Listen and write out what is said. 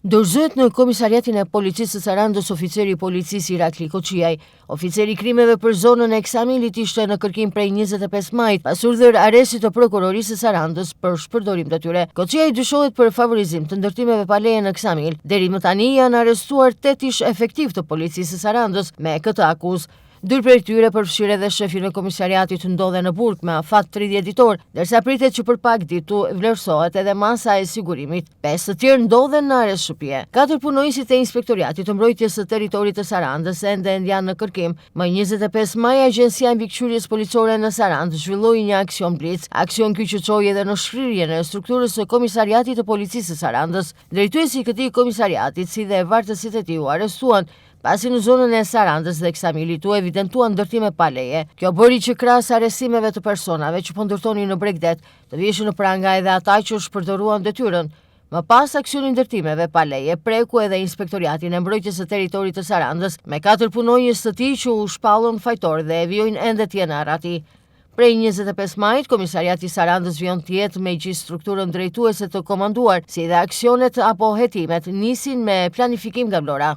Dorëzohet në komisariatin e policisë së Sarandës oficeri i policisë Irakli Koçiaj. Oficeri i krimeve për zonën e Eksamilit ishte në kërkim prej 25 majit, pas urdhër arrestit të prokurorisë së Sarandës për shpërdorim të tyre. Koçiaj dyshohet për favorizim të ndërtimeve pa leje në Eksamil. Deri më tani janë arrestuar 8 ish efektiv të policisë së Sarandës me këtë akuzë. 2 prej tyre përfshirë edhe shefin e komisariatit ndodhen në burg me afat 30 ditor, ndërsa pritet që për pak ditu vlerësohet edhe masa e sigurimit. 5 të tjerë ndodhen në arrest shtëpie. 4 punojësit e inspektoriatit të mbrojtjes së territorit të Sarandës ende janë në kërkim. Më 25 maj Agjencia e Mbikëqyrjes Policore në Sarandë zhvilloi një aksion blic. Aksion ky që çoi edhe në shkrirjen e strukturës së komisariatit të policisë së Sarandës. Drejtuesi i këtij komisariati, si dhe vartësit e tij u arrestuan pasi në zonën e Sarandës dhe Eksamilit u evidentuan ndërtime pa leje. Kjo bëri që krahas arrestimeve të personave që po ndërtonin në Bregdet, të vjeshin në pranga edhe ata që shpërdoruan detyrën. Më pas aksioni ndërtimeve pa leje preku edhe inspektoriatin e mbrojtjes së territorit të Sarandës me 4 punonjës të tij që u shpallën fajtor dhe e vijojnë ende tjenë arati. Prej 25 majit, komisariati i Sarandës vijon të jetë me gjithë strukturën drejtuese të komanduar, si dhe aksionet apo hetimet nisin me planifikim nga Vlora.